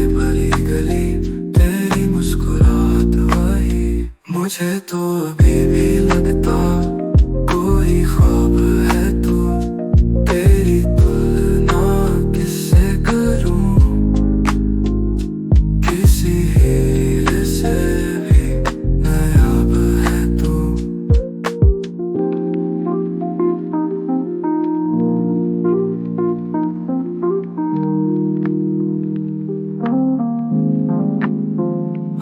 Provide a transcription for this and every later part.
भरी गली, तेरी मुस्कुराहट वही। मुझे तो अभी भी लगता कोई ख्वाब है तू। तेरी तुलना किससे करूं, किसी हीरे से भी नायाब है तू।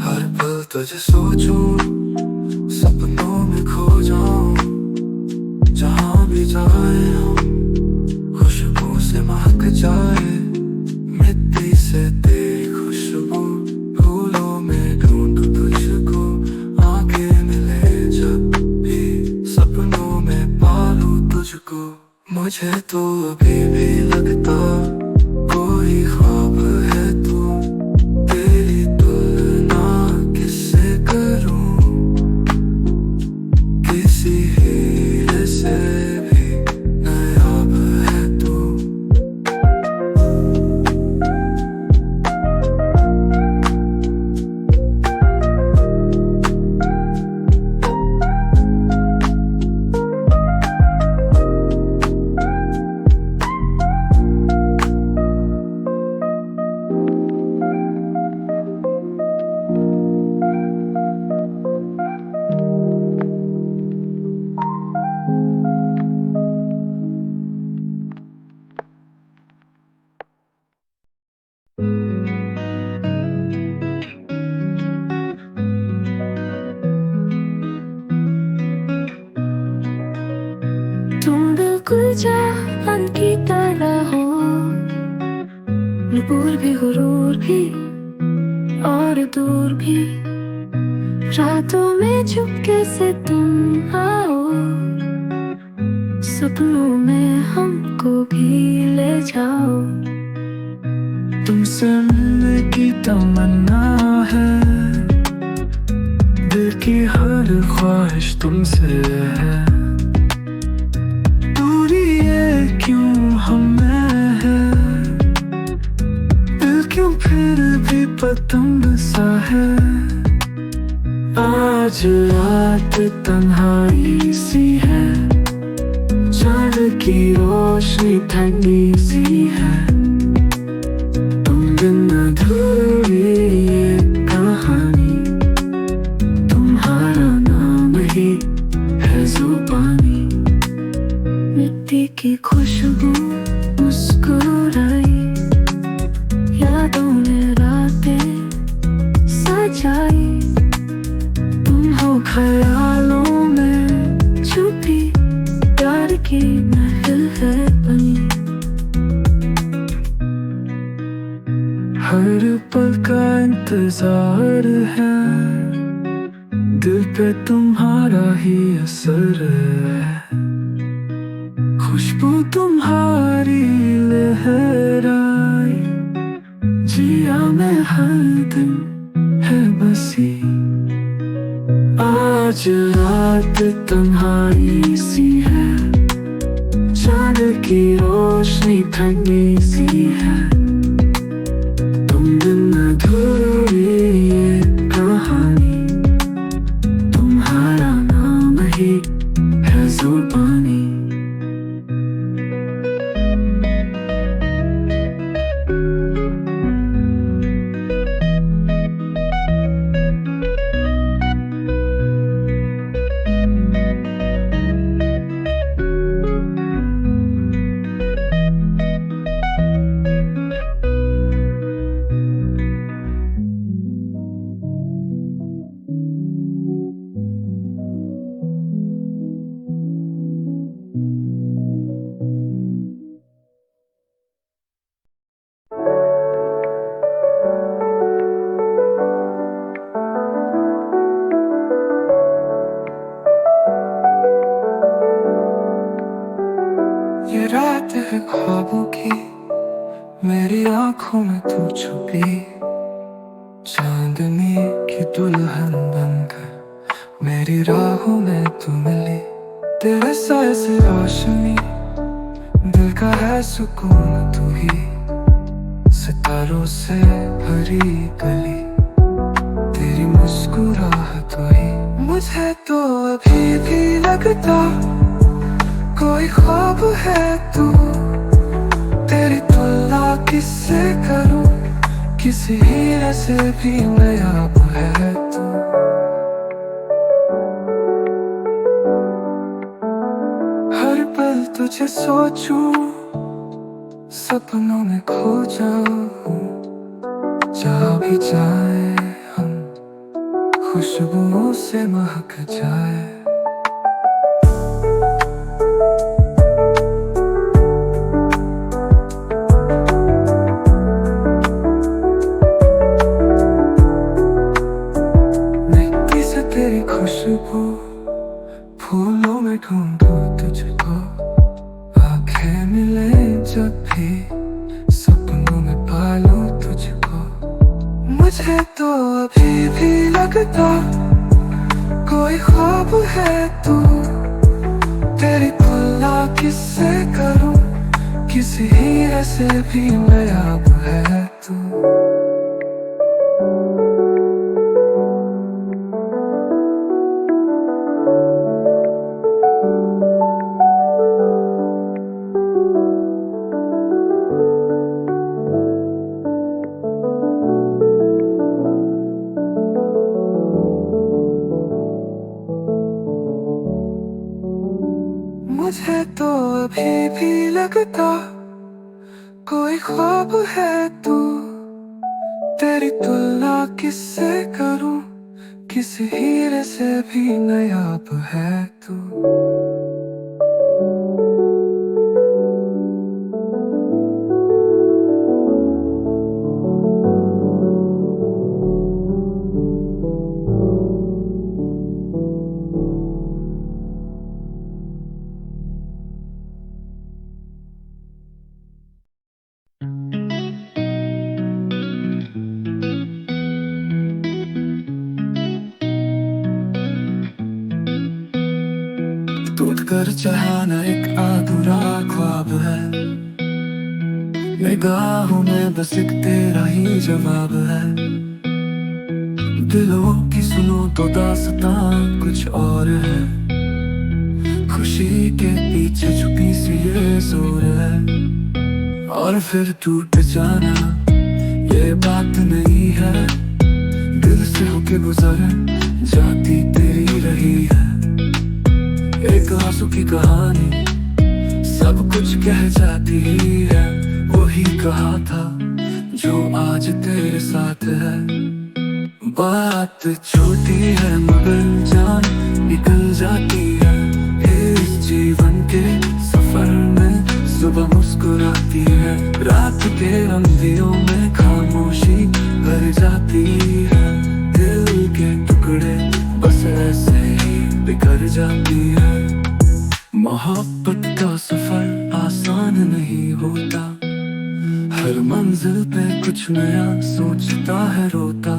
हर पल तुझे सोचूं, सपनों में खो जाऊं। जहां भी जाए हम, खुशबू से महक जाए। मिट्टी से तेरी खुशबू, फूलों में ढूंढूं तुझको। आंखें मिले जब भी, सपनों में पालूं तुझको। मुझे तो अभी भी लगता कोई ख्वाब है तू। तेरी तुलना किससे करूं, किसी हीरे से भी नायाब है तू। तुम बिल्कुल चाहत की तरह हो, नूपुर भी गुरूर भी और दूर भी। रातों में चुपके से तुम आओ, सपनों में हमको भी ले जाओ। तुमसे मिलने की तमन्ना है, दिल की हर ख्वाहिश तुमसे है। दूरी ये क्यों हमें है, दिल क्यों फिर भी पतंग सा है। आज रात तन्हाई सी है, चांद की रोशनी ठंडी सी है। तुम बिन अधूरी ये कहानी, तुम्हारा नाम ही है जुबानी। मिट्टी की खुशबू मुस्कुराई, यादों ने रातें सजाई। तुम हो ख्यालों में छुपी, प्यार की महफिल है बनी। हर पल का इंतजार है, दिल पे तुम्हारा ही असर है। खुशबू तुम्हारी लहराई, जिया में हर दिन है बसी। आज रात तन्हाई सी है, चांद की रोशनी ठंडी सी है। तुम बिन अधूरी ये कहानी, तुम्हारा नाम ही है जुबानी। ये रात है ख्वाबों की, मेरी आंखों में तू छुपी। चांदनी की दुल्हन बनकर मेरी राहों में तू मिली। तेरे साए से रोशनी, दिल का है सुकून तू ही। सितारों से भरी गली, तेरी मुस्कुराहट ही मुझे तो अभी भी लगता कोई ख्वाब है तू। तेरी तुलना किससे करूं, किसी हीरे से भी नायाब है तू। हर पल तुझे सोचूं, सपनों में खो जाऊं, जहाँ भी जाए हम खुशबुओं से महक जाए। मिट्टी से तेरी खुशबू, फूलों में ढूंढूं तुझको, आंखें मिले जब भी सपनों में पालूं तुझको। मुझे तो अभी भी लगता कोई ख्वाब है तू। तेरी तुलना किससे करूं, किसी हीरे से भी नायाब है तू। मुझे तो अभी भी लगता कोई ख्वाब है तू। तेरी तुलना किससे करूं, किसी हीरे से भी नायाब है तू। टूट कर चाहना एक अधूरा ख्वाब है, निगाहों में बस एक तेरा ही जवाब है। दिलों की सुनो तो दास्तां कुछ और है, खुशी के पीछे छुपी सी ये जोर है। और फिर टूट जाना ये बात नहीं है, दिल से होके गुजर जाती तेरी रही है। एक आंसू की कहानी सब कुछ कह जाती है, वही कहा था जो आज तेरे साथ है। बात छोटी है मगर जान निकल जाती है, इस जीवन के सफर में सुबह मुस्कुराती है। रात के अंधियों में खामोशी भर जाती है, दिल के टुकड़े बस ऐसे ही बिखर जाती है। मोहब्बत का सफर आसान नहीं होता, हर मंजिल पे कुछ नया सोचता है रोता।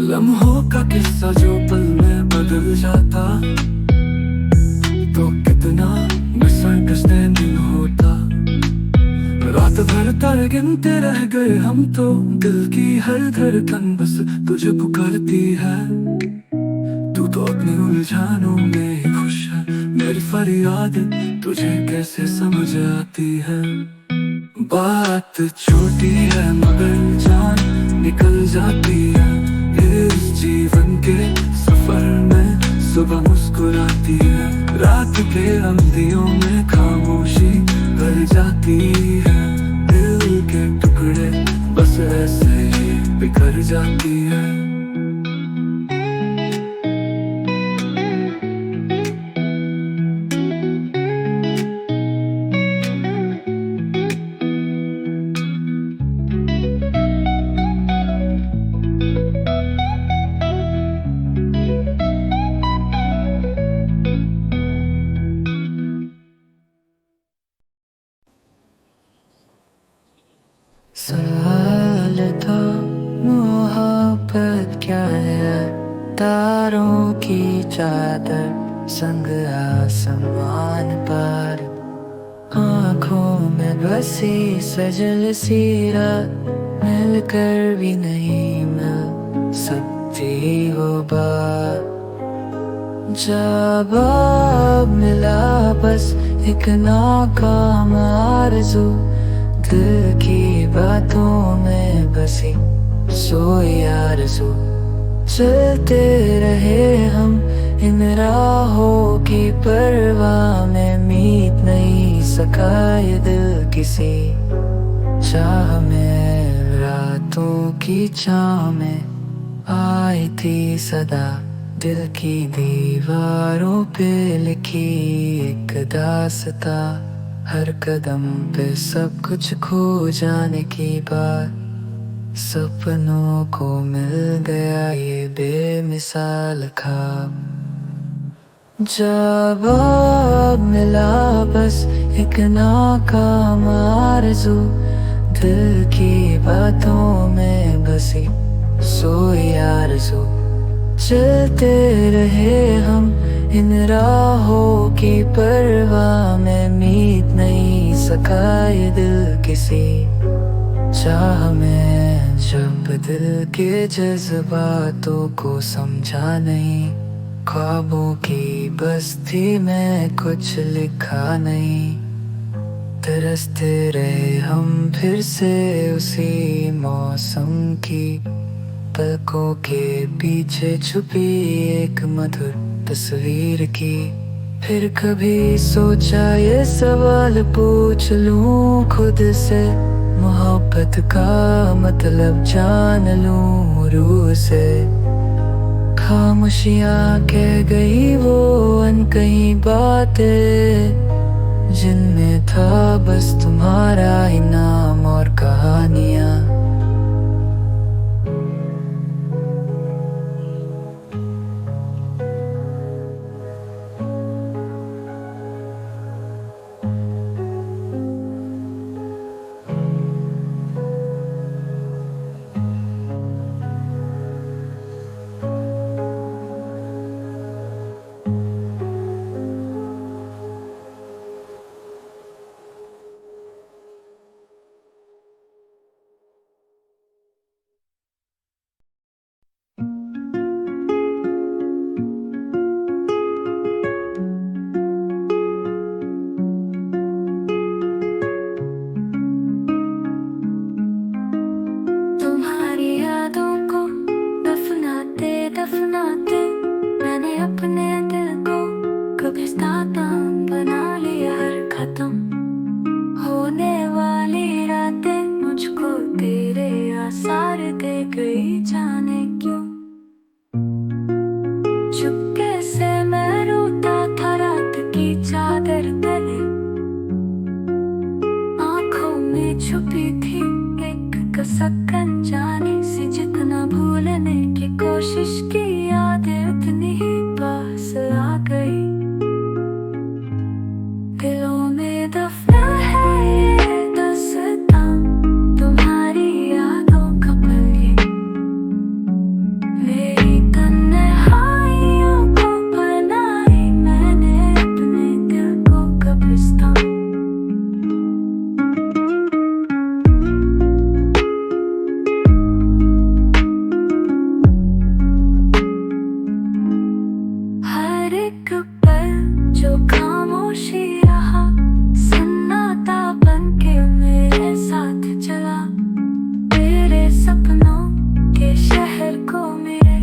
लम्हों का किस्सा जो पल में बदल जाता, तो कितना मिसअंडरस्टैंडिंग दिन होता। रात भर तारे गिनते रह गए हम तो, दिल की हर धड़कन बस तुझे पुकारती है। तू तो अपनी उलझानों में ही खुश है, मेरी फरियाद तुझे कैसे समझ आती है। बात छोटी है मगर जान निकल जाती है, इस जीवन के सफर में सुबह मुस्कुराती है। रात के अंधियों में खामोशी भर जाती है, दिल के टुकड़े बस ऐसे ही बिखर जाती है। सवाल था मोहब्बत क्या है, तारों की चादर संग आसमान पर, आँखों में बसी सजल सी रात मिलकर भी नहीं मिल सकती हो बात। जब अब मिला बस एक नाकाम आरज़ू, दिल की बातों में बसी सोई आरज़ू। चलते रहे हम इन राहों की परवाह में, मीत नहीं सका ये दिल किसी चाह में। रातों की चाह में आई थी सदा, दिल की दीवारों पे लिखी एक दास्तां। हर कदम पे सब कुछ खो जाने की बात, सपनों को मिल गया ये बेमिसाल ख्वाब। जब अब मिला बस एक नाकाम आरज़ू, दिल की बातों में बसी सोई आरज़ू। चलते रहे हम इन राहों की परवाह में, मीत नहीं सका ये दिल किसी चाह में। जब दिल के जज्बातों को समझा नहीं, ख्वाबों की बस्ती में कुछ लिखा नहीं, तरसते रहे हम फिर से उसी मौसम की पलकों के पीछे छुपी एक मधुर तस्वीर की। फिर कभी सोचा ये सवाल पूछ लूं खुद से, मोहब्बत का मतलब जान लूं रूह से। खामोशियाँ कह गई वो अनकही बातें, जिनमें था बस तुम्हारा ही नाम और कहानियाँ। दफनाते मैंने अपने दिल को कब्रिस्तान बना लिया। हर खत्म होने वाली रातें मुझको तेरे आसार दे गई, जाने क्यों। चुपके से मैं रोता था रात की चादर तले, आंखों में छुपी थी एक कसक अनजानी सी, जितना भूलने की कोशिश की यादें उतनी ही पास आ गई। दिलों में दफना है ये दास्तां, तुम्हारी यादों का पल ये, मेरी तन्हाइयों को बनाई मैंने अपने दिल को कब्रिस्तान। जो खामोशी रहा सन्नाटा बनके मेरे साथ चला, तेरे सपनों के शहर को मेरे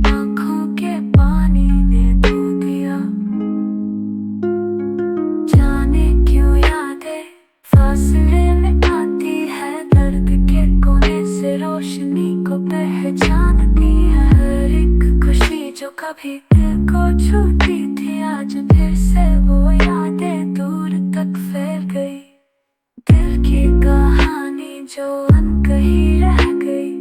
आँखों के पानी ने धो दिया। जाने क्यों यादें फासले में आती है, दर्द के कोने से रोशनी को पहचानती है। हर एक खुशी जो कभी दिल को छूती थी, आज फिर से वो यादें दूर तक फैल गई। दिल की कहानी जो अनकही रह गई,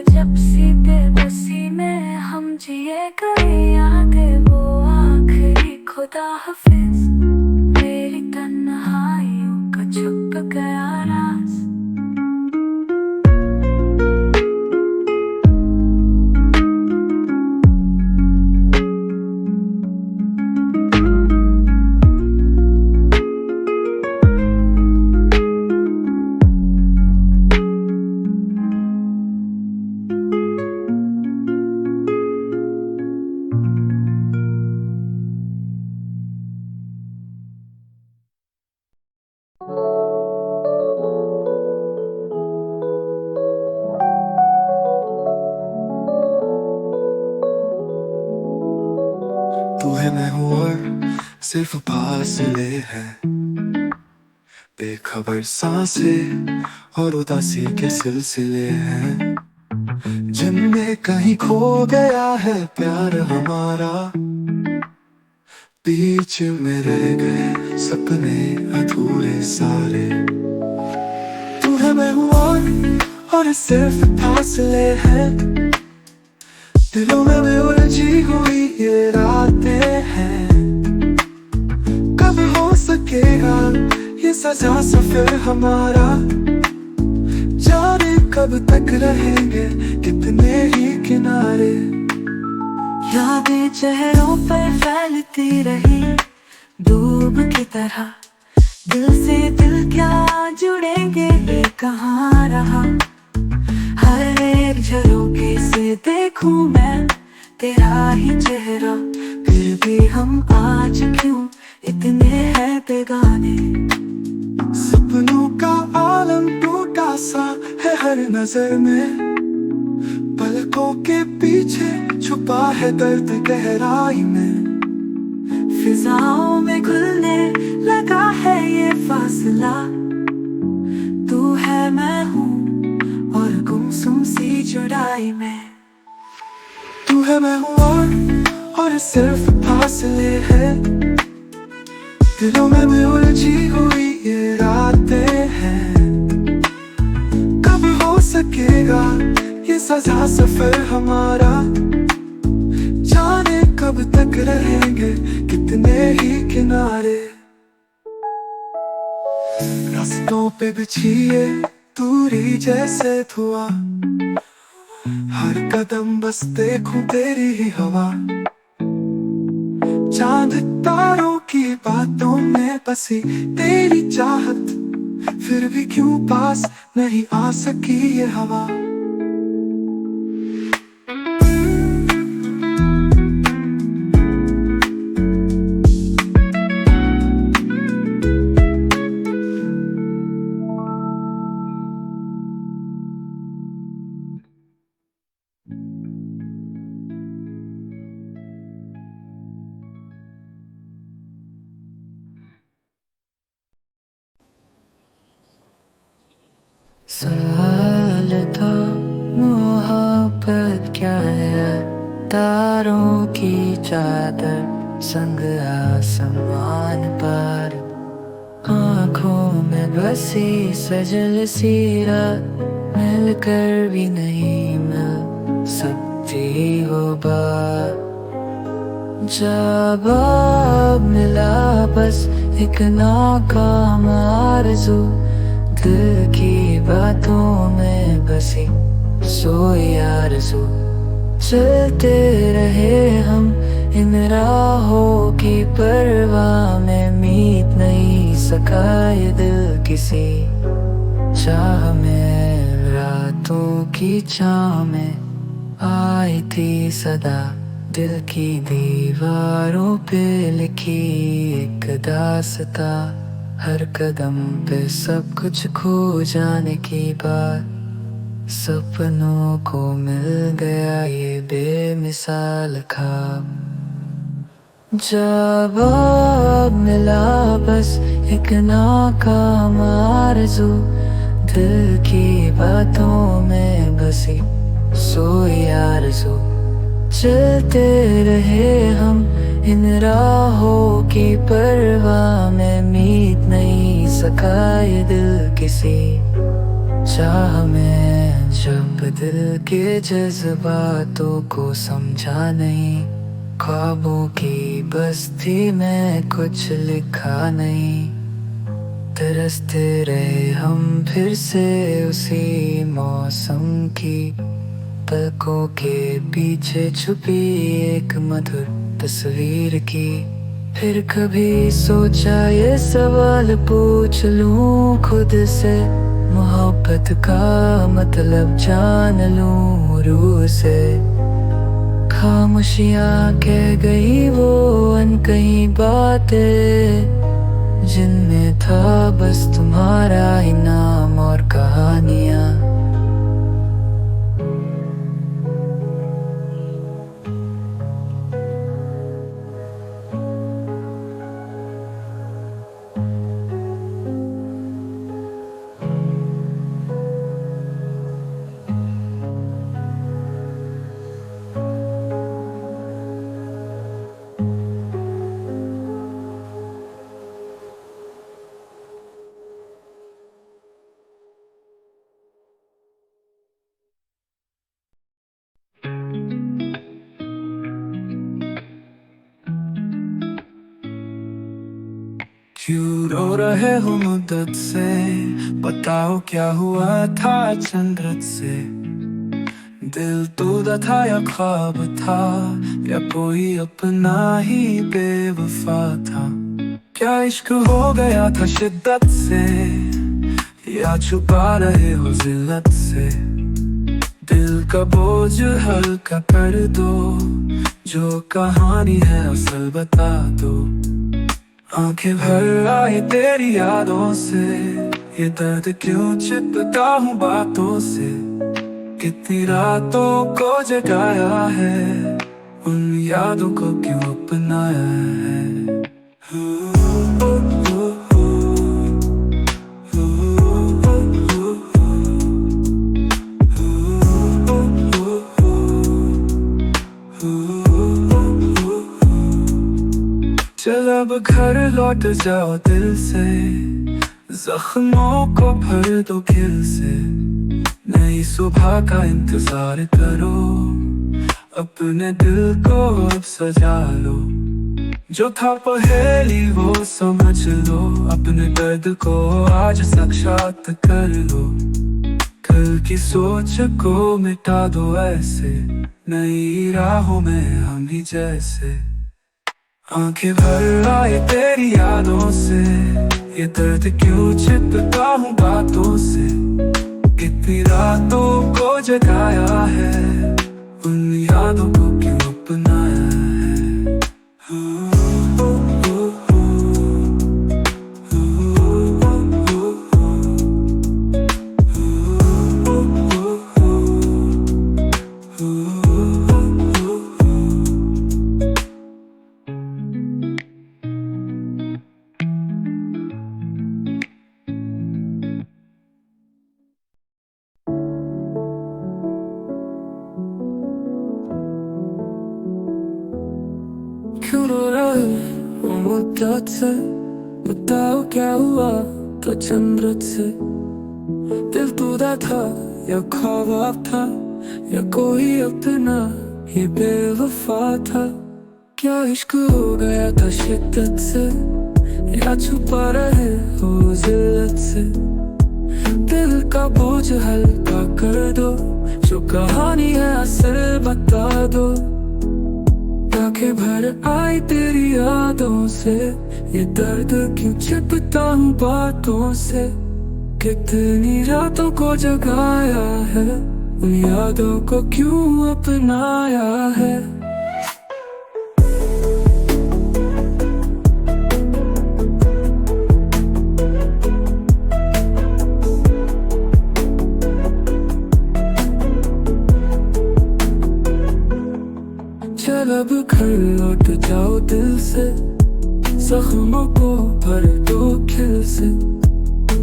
अजब सी बेबसी में हम जिए गए। यादें वो आखिरी खुदा हाफिज, मेरी तन्हाइयों का छुप गया राज। है मैं हूँ और सिर्फ फासले है, बेखबर सांसें और उदासी के सिलसिले हैं, जिनमें कहीं खो गया है प्यार हमारा, बीच में रह गए सपने अधूरे सारे। तू है मैं हूँ और सिर्फ फासले हैं, दिलों में भी उलझी हुई ये रातें हैं। कब हो सकेगा ये सजा सफर हमारा, जाने कब तक रहेंगे कितने ही किनारे। यादें चेहरों पर फैलती रही डूब की तरह, दिल से दिल क्या जुड़ेंगे ये कहाँ रहा। हर एक झरोखे से देखूं मैं तेरा ही चेहरा, फिर भी हम आज क्यों इतने हैं बेगाने। सपनों का आलम टूटा सा है हर नजर में, पलकों के पीछे छुपा है दर्द गहराई में। फिजाओं में घुलने लगा है ये फासला, तू है मैं हूँ और गुमसुम सी जुदाई में। तू है मैं हूँ और सिर्फ फासले है, दिलों में भी उलझी हुई ये रातें हैं। कब हो सकेगा ये सजा सफर हमारा, जाने कब तक रहेंगे कितने ही किनारे। रास्तों पे बिछी ये दूरी जैसे धुआं, हर कदम बस देखूं तेरी ही हवा। चांद तारों की बातों में बसी तेरी चाहत, फिर भी क्यों पास नहीं आ सकी ये हवा। सवाल था मोहब्बत क्या है, तारों की चादर संग आसमान पर, आँखों में बसी सजल सी रात, मिलकर भी नहीं मिल सकती वो बात। जवाब मिला बस एक नाकाम आरज़ू, दिल की बातों में बसी सोई आरज़ू। चलते रहे हम इन राहों की परवाह में, मीत नहीं सका ये दिल किसी चाह में। रातों की छाँव में आई थी सदा, दिल की दीवारों पे लिखी एक दास्तां। हर कदम पे सब कुछ खो जाने की बात, सपनों को मिल गया ये बेमिसाल ख्वाब। जवाब मिला बस एक नाकाम आरज़ू, दिल की बातों में बसी सोई आरज़ू। चलते रहे हम इन राहों की परवाह में, मीत नहीं सका ये दिल किसी चाह में। जब दिल के जज्बातों को समझा नहीं, ख्वाबों की बस्ती में कुछ लिखा नहीं, तरसते रहे हम फिर से उसी मौसम की, पलकों के पीछे छुपी एक मधुर तस्वीर की। फिर कभी सोचा ये सवाल पूछ लूं खुद से, मोहब्बत का मतलब जान लूं रूह से। खामोशियाँ कह गई वो अनकही बातें, जिनमें था बस तुम्हारा ही नाम और कहानियाँ। क्यों रो रहे हो मुद्दत से, बताओ क्या हुआ था चंद्रत से। दिल टूटा था या ख्वाब था, या कोई अपना ही बेवफा था। क्या इश्क हो गया था शिद्दत से, या छुपा रहे हो जिल्लत से। दिल का बोझ हल्का कर दो, जो कहानी है असल बता दो। आंखें भर आए तेरी यादों से, ये दर्द क्यों चिपता हूँ बातों से। कितनी रातों को जगाया है, उन यादों को क्यों अपनाया है। चल अब घर लौट जाओ दिल से, जख्मों को भर दो खिल से। नई सुबह का इंतजार करो, अपने दिल को अब सजा लो। जो था पहेली वो समझ लो, अपने दर्द को आज साक्षात कर लो। कल की सोच को मिटा दो ऐसे, नई राहों में हम ही जैसे। आंखें भर आए तेरी यादों से, ये दर्द क्यों चिपता हूँ बातों से। कितनी रातों को जगाया है, उन यादों को क्यों अपनाया है। क्यों रो रहे हो मुद्दत से, बताओ क्या हुआ तो चंद्रत से। दिल टूटा था या ख्वाब था, या कोई अपना ही बेवफा था। क्या इश्क हो गया था शिद्दत से, या छुपा रहे हो जिल्लत से। दिल का बोझ हल्का कर दो, जो कहानी है असल बता दो। आंखें भर आई तेरी यादों से, ये दर्द क्यों छिपता हूँ बातों से। कितनी रातों को जगाया है, उन यादों को क्यों अपनाया है। चल अब घर लौट जाओ दिल से, जख्मों को भर दो खिल से।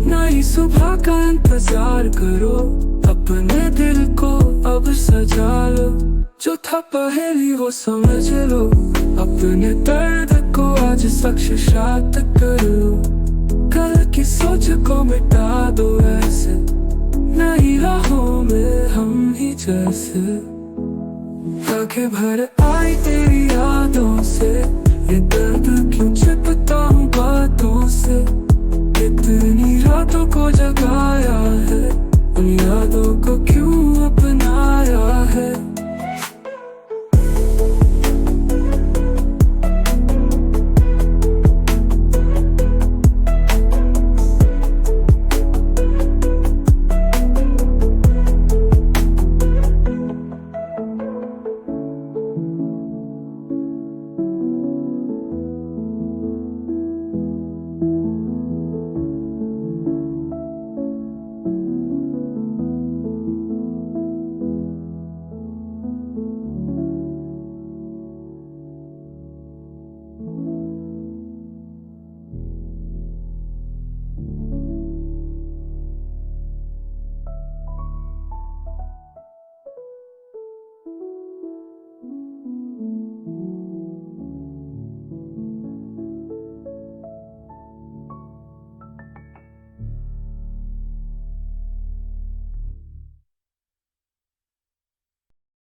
नई सुबह का इंतजार करो, अपने दिल को अब सजा लो। जो था पहेली वो समझ लो, अपने दर्द को आज साक्षात कर लो। कल की सोच को मिटा दो ऐसे, नई राहों में हम ही जैसे। आंखें भर आई तेरी यादों से, ये दर्द क्यों छिपता हूँ बातों से। कितनी रातों को जगाया है, उन यादों को क्यों